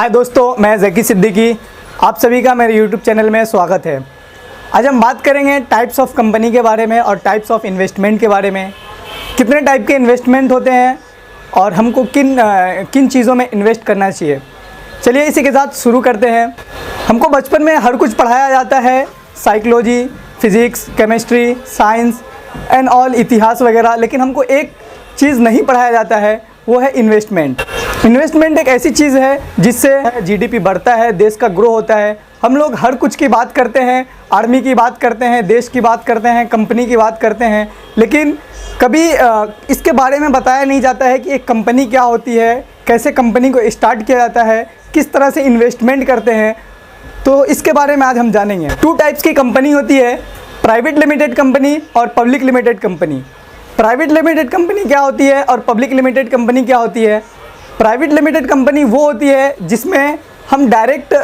हाय दोस्तों, मैं ज़की सिद्दीकी। आप सभी का मेरे यूट्यूब चैनल में स्वागत है। आज हम बात करेंगे टाइप्स ऑफ कंपनी के बारे में और टाइप्स ऑफ इन्वेस्टमेंट के बारे में। कितने टाइप के इन्वेस्टमेंट होते हैं और हमको किन चीज़ों में इन्वेस्ट करना चाहिए। चलिए इसी के साथ शुरू करते हैं। हमको बचपन में हर कुछ पढ़ाया जाता है, psychology, physics, chemistry, science and all, इतिहास वगैरह, लेकिन हमको एक चीज़ नहीं पढ़ाया जाता है, वो है इन्वेस्टमेंट। इन्वेस्टमेंट एक ऐसी चीज़ है जिससे जीडीपी बढ़ता है, देश का ग्रो होता है। हम लोग हर कुछ की बात करते हैं, आर्मी की बात करते हैं, देश की बात करते हैं, कंपनी की बात करते हैं, लेकिन कभी इसके बारे में बताया नहीं जाता है कि एक कंपनी क्या होती है, कैसे कंपनी को स्टार्ट किया जाता है, किस तरह से इन्वेस्टमेंट करते हैं। तो इसके बारे में आज हम जानेंगे। 2 टाइप्स की कंपनी होती है, प्राइवेट लिमिटेड कंपनी और public limited company. Private limited company क्या होती है और पब्लिक लिमिटेड कंपनी क्या होती है? प्राइवेट लिमिटेड कंपनी वो होती है जिसमें हम डायरेक्ट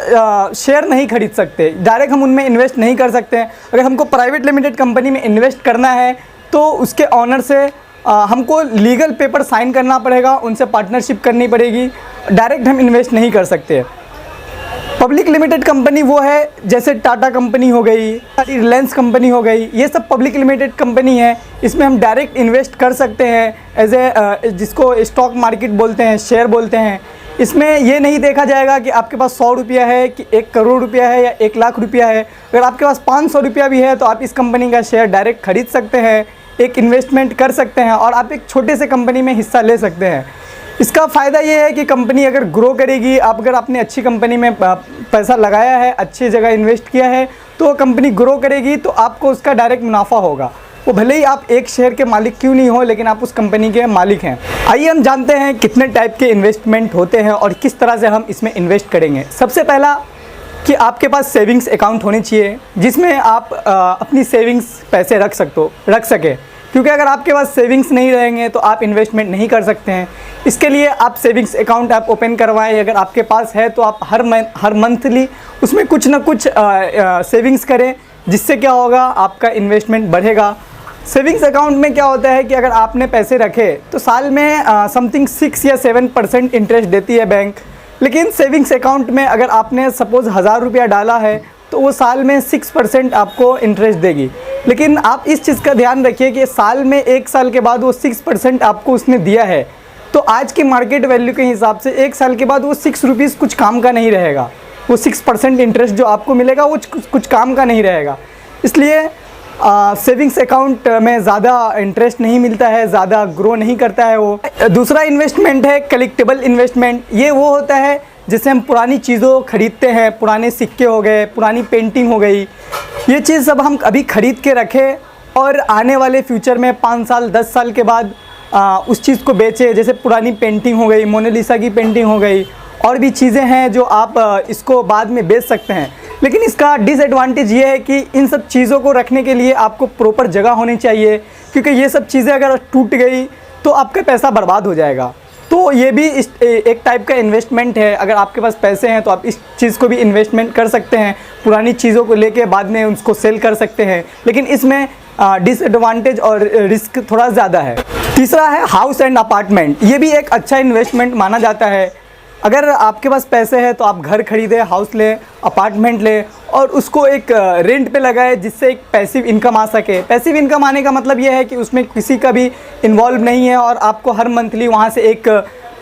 शेयर नहीं खरीद सकते, डायरेक्ट हम उनमें इन्वेस्ट नहीं कर सकते। अगर हमको प्राइवेट लिमिटेड कंपनी में इन्वेस्ट करना है तो उसके ऑनर से हमको लीगल पेपर साइन करना पड़ेगा, उनसे पार्टनरशिप करनी पड़ेगी, डायरेक्ट हम इन्वेस्ट नहीं कर सकते। पब्लिक लिमिटेड कंपनी वो है जैसे टाटा कंपनी हो गई, रिलायंस कंपनी हो गई, ये सब पब्लिक लिमिटेड कंपनी है। इसमें हम डायरेक्ट इन्वेस्ट कर सकते हैं एज ए, जिसको स्टॉक मार्केट बोलते हैं, शेयर बोलते हैं। इसमें ये नहीं देखा जाएगा कि आपके पास 100 रुपया है कि 1 करोड़ रुपया है या 1 लाख रुपया है। अगर आपके पास 500 रुपया भी है तो आप इस कंपनी का शेयर डायरेक्ट खरीद सकते हैं, एक इन्वेस्टमेंट कर सकते हैं और आप एक छोटे से कंपनी में हिस्सा ले सकते हैं। इसका फ़ायदा ये है कि कंपनी अगर ग्रो करेगी, आप अगर आपने अच्छी कंपनी में पैसा लगाया है, अच्छी जगह इन्वेस्ट किया है, तो कंपनी ग्रो करेगी तो आपको उसका डायरेक्ट मुनाफा होगा। वो भले ही आप एक शेयर के मालिक क्यों नहीं हो, लेकिन आप उस कंपनी के मालिक हैं। आइए हम जानते हैं कितने टाइप के इन्वेस्टमेंट होते हैं और किस तरह से हम इसमें इन्वेस्ट करेंगे। सबसे पहला कि आपके पास सेविंग्स अकाउंट होनी चाहिए जिसमें आप अपनी सेविंग्स पैसे रख सके, क्योंकि अगर आपके पास सेविंग्स नहीं रहेंगे तो आप इन्वेस्टमेंट नहीं कर सकते हैं। इसके लिए आप सेविंग्स अकाउंट आप ओपन करवाएं। अगर आपके पास है तो आप हर मंथली उसमें कुछ ना कुछ सेविंग्स करें, जिससे क्या होगा, आपका इन्वेस्टमेंट बढ़ेगा। सेविंग्स अकाउंट में क्या होता है कि अगर आपने पैसे रखे तो साल में समथिंग 6 या 7% इंटरेस्ट देती है बैंक। लेकिन सेविंग्स अकाउंट में अगर आपने सपोज़ 1000 रुपया डाला है तो वो साल में 6% आपको इंटरेस्ट देगी। लेकिन आप इस चीज़ का ध्यान रखिए कि साल में 1 साल के बाद वो 6% आपको उसने दिया है, तो आज की मार्केट वैल्यू के हिसाब से 1 साल के बाद वो 6 रुपीज़ कुछ काम का नहीं रहेगा। वो 6% इंटरेस्ट जो आपको मिलेगा वो कुछ काम का नहीं रहेगा। इसलिए सेविंग्स अकाउंट में ज़्यादा इंटरेस्ट नहीं मिलता है, ज़्यादा ग्रो नहीं करता है वो। दूसरा इन्वेस्टमेंट है कलेक्टेबल इन्वेस्टमेंट। ये वो होता है जिससे हम पुरानी चीज़ों खरीदते हैं, पुराने सिक्के हो गए, पुरानी पेंटिंग हो गई, ये चीज़ सब हम अभी ख़रीद के रखें और आने वाले फ्यूचर में 5 साल 10 साल के बाद उस चीज़ को बेचें। जैसे पुरानी पेंटिंग हो गई, मोनालिसा की पेंटिंग हो गई, और भी चीज़ें हैं जो आप इसको बाद में बेच सकते हैं। लेकिन इसका डिसएडवांटेज ये है कि इन सब चीज़ों को रखने के लिए आपको प्रॉपर जगह होनी चाहिए, क्योंकि ये सब चीज़ें अगर टूट गई तो आपका पैसा बर्बाद हो जाएगा। तो ये भी एक टाइप का इन्वेस्टमेंट है। अगर आपके पास पैसे हैं तो आप इस चीज़ को भी इन्वेस्टमेंट कर सकते हैं, पुरानी चीज़ों को लेके बाद में उसको सेल कर सकते हैं। लेकिन इसमें डिसएडवांटेज और रिस्क थोड़ा ज़्यादा है। तीसरा है हाउस एंड अपार्टमेंट। ये भी एक अच्छा इन्वेस्टमेंट माना जाता है। अगर आपके पास पैसे हैं तो आप घर खरीदें, हाउस लें, अपार्टमेंट लें और उसको एक रेंट पे लगाएं, जिससे एक पैसिव इनकम आ सके। पैसिव इनकम आने का मतलब ये है कि उसमें किसी का भी इन्वॉल्व नहीं है और आपको हर मंथली वहाँ से एक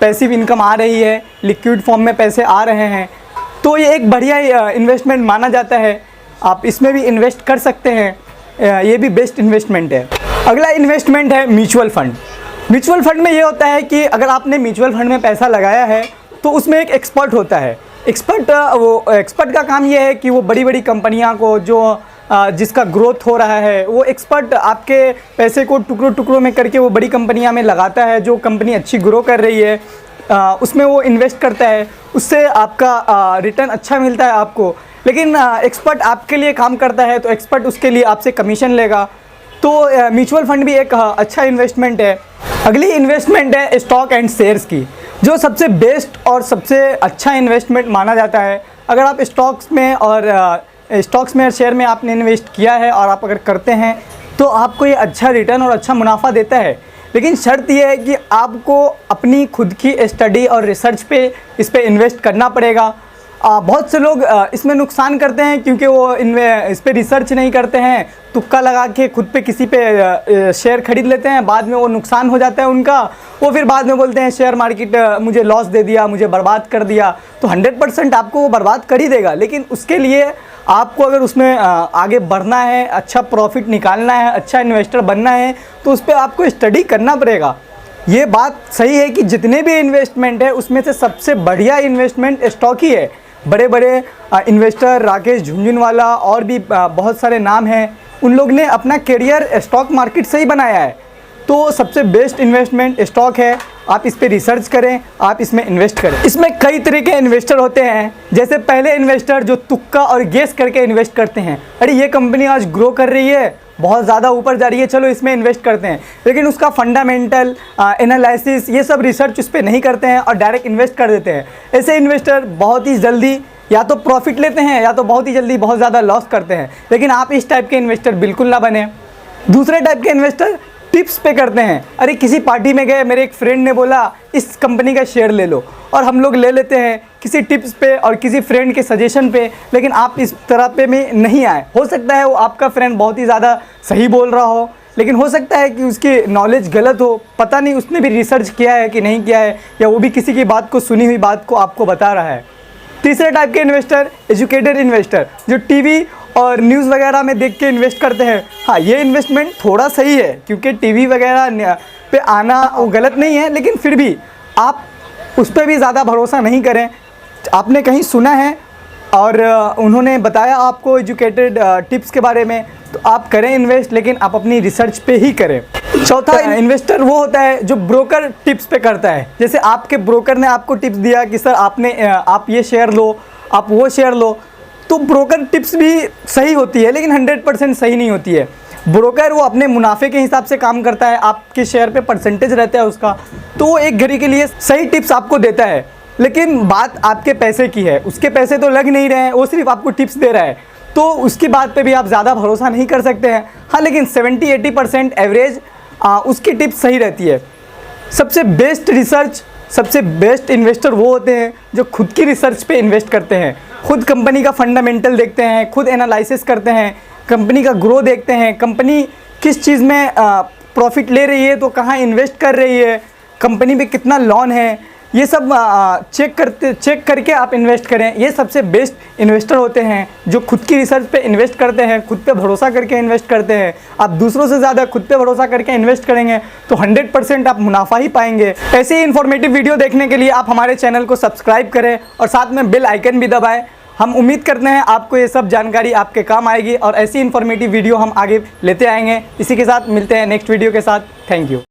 पैसिव इनकम आ रही है, लिक्विड फॉर्म में पैसे आ रहे हैं। तो ये एक बढ़िया इन्वेस्टमेंट माना जाता है, आप इसमें भी इन्वेस्ट कर सकते हैं। ये भी बेस्ट इन्वेस्टमेंट है। अगला इन्वेस्टमेंट है म्यूचुअल फ़ंड। म्यूचुअल फ़ंड में ये होता है कि अगर आपने म्यूचुअल फ़ंड में पैसा लगाया है तो उसमें एक एक्सपर्ट होता है। एक्सपर्ट का काम ये है कि वो बड़ी बड़ी कंपनियां को जिसका ग्रोथ हो रहा है, वो एक्सपर्ट आपके पैसे को टुकड़ों टुकड़ों में करके वो बड़ी कंपनियां में लगाता है। जो कंपनी अच्छी ग्रो कर रही है उसमें वो इन्वेस्ट करता है, उससे आपका रिटर्न अच्छा मिलता है आपको। लेकिन एक्सपर्ट आपके लिए काम करता है तो एक्सपर्ट उसके लिए आपसे कमीशन लेगा। तो म्यूचुअल फंड भी एक अच्छा इन्वेस्टमेंट है। अगली इन्वेस्टमेंट है स्टॉक एंड शेयर्स की, जो सबसे बेस्ट और सबसे अच्छा इन्वेस्टमेंट माना जाता है। अगर आप स्टॉक्स में और शेयर में आपने इन्वेस्ट किया है और आप अगर करते हैं तो आपको ये अच्छा रिटर्न और अच्छा मुनाफा देता है। लेकिन शर्त यह है कि आपको अपनी खुद की स्टडी और रिसर्च पे इस पे इन्वेस्ट करना पड़ेगा। बहुत से लोग इसमें नुकसान करते हैं क्योंकि वो इस पे रिसर्च नहीं करते हैं, तुक्का लगा के खुद पे किसी पे शेयर खरीद लेते हैं, बाद में वो नुकसान हो जाता है उनका। वो फिर बाद में बोलते हैं शेयर मार्केट मुझे लॉस दे दिया, मुझे बर्बाद कर दिया। तो 100% आपको वो बर्बाद कर ही देगा, लेकिन उसके लिए आपको अगर उसमें आगे बढ़ना है, अच्छा प्रॉफिट निकालना है, अच्छा इन्वेस्टर बनना है, तो उस पर आपको स्टडी करना पड़ेगा। ये बात सही है कि जितने भी इन्वेस्टमेंट है उसमें से सबसे बढ़िया इन्वेस्टमेंट स्टॉक ही है। बड़े बड़े इन्वेस्टर राकेश झुनझुनवाला और भी बहुत सारे नाम हैं, उन लोग ने अपना करियर स्टॉक मार्केट से ही बनाया है। तो सबसे बेस्ट इन्वेस्टमेंट स्टॉक है। आप इस पे रिसर्च करें, आप इसमें इन्वेस्ट करें। इसमें कई तरह के इन्वेस्टर होते हैं। जैसे पहले इन्वेस्टर जो तुक्का और गेस करके इन्वेस्ट करते हैं, अरे ये कंपनी आज ग्रो कर रही है, बहुत ज़्यादा ऊपर जा रही है, चलो इसमें इन्वेस्ट करते हैं, लेकिन उसका फंडामेंटल एनालिसिस ये सब रिसर्च उस पर नहीं करते हैं और डायरेक्ट इन्वेस्ट कर देते हैं। ऐसे इन्वेस्टर बहुत ही जल्दी या तो प्रॉफिट लेते हैं या तो बहुत ही जल्दी बहुत ज़्यादा लॉस करते हैं। लेकिन आप इस टाइप के इन्वेस्टर बिल्कुल ना बने। दूसरे टाइप के इन्वेस्टर टिप्स पे करते हैं। अरे किसी पार्टी में गए, मेरे एक फ्रेंड ने बोला इस कंपनी का शेयर ले लो, और हम लोग ले लेते हैं किसी टिप्स पे और किसी फ्रेंड के सजेशन पे। लेकिन आप इस तरह पे में नहीं आए। हो सकता है वो आपका फ्रेंड बहुत ही ज़्यादा सही बोल रहा हो, लेकिन हो सकता है कि उसकी नॉलेज गलत हो, पता नहीं उसने भी रिसर्च किया है कि नहीं किया है, या वो भी किसी की बात को, सुनी हुई बात को आपको बता रहा है। तीसरे टाइप के इन्वेस्टर एजुकेटेड इन्वेस्टर, जो टीवी और न्यूज़ वगैरह में देख के इन्वेस्ट करते हैं। हाँ, ये इन्वेस्टमेंट थोड़ा सही है क्योंकि टीवी वगैरह पे आना वो गलत नहीं है, लेकिन फिर भी आप उस पर भी ज़्यादा भरोसा नहीं करें। आपने कहीं सुना है और उन्होंने बताया आपको एजुकेटेड टिप्स के बारे में, तो आप करें इन्वेस्ट, लेकिन आप अपनी रिसर्च पे ही करें। चौथा इन्वेस्टर वो होता है जो ब्रोकर टिप्स पे करता है। जैसे आपके ब्रोकर ने आपको टिप्स दिया कि सर आप ये शेयर लो, आप वो शेयर लो, तो ब्रोकर टिप्स भी सही होती है, लेकिन 100% सही नहीं होती है। ब्रोकर वो अपने मुनाफे के हिसाब से काम करता है, आपके शेयर पे परसेंटेज रहता है उसका, तो वो एक घड़ी के लिए सही टिप्स आपको देता है। लेकिन बात आपके पैसे की है, उसके पैसे तो लग नहीं रहे हैं, वो सिर्फ आपको टिप्स दे रहा है, तो उसकी बात पे भी आप ज़्यादा भरोसा नहीं कर सकते हैं। हाँ, लेकिन 70-80% एवरेज उसकी टिप्स सही रहती है। सबसे बेस्ट रिसर्च, सबसे बेस्ट इन्वेस्टर वो होते हैं जो खुद की रिसर्च पे इन्वेस्ट करते हैं, खुद कंपनी का फंडामेंटल देखते हैं, खुद एनालिसिस करते हैं, कंपनी का ग्रो देखते हैं, कंपनी किस चीज़ में प्रॉफिट ले रही है तो कहाँ इन्वेस्ट कर रही है, कंपनी पे कितना लोन है, ये सब चेक करके आप इन्वेस्ट करें। ये सबसे बेस्ट इन्वेस्टर होते हैं जो खुद की रिसर्च पे इन्वेस्ट करते हैं, खुद पे भरोसा करके इन्वेस्ट करते हैं। आप दूसरों से ज़्यादा खुद पे भरोसा करके इन्वेस्ट करेंगे तो 100% आप मुनाफा ही पाएंगे। ऐसे ही इन्फॉर्मेटिव वीडियो देखने के लिए आप हमारे चैनल को सब्सक्राइब करें और साथ में बेल आइकन भी दबाएं। हम उम्मीद करते हैं आपको ये सब जानकारी आपके काम आएगी और ऐसी इन्फॉर्मेटिव वीडियो हम आगे लेते आएंगे। इसी के साथ मिलते हैं नेक्स्ट वीडियो के साथ। Thank you.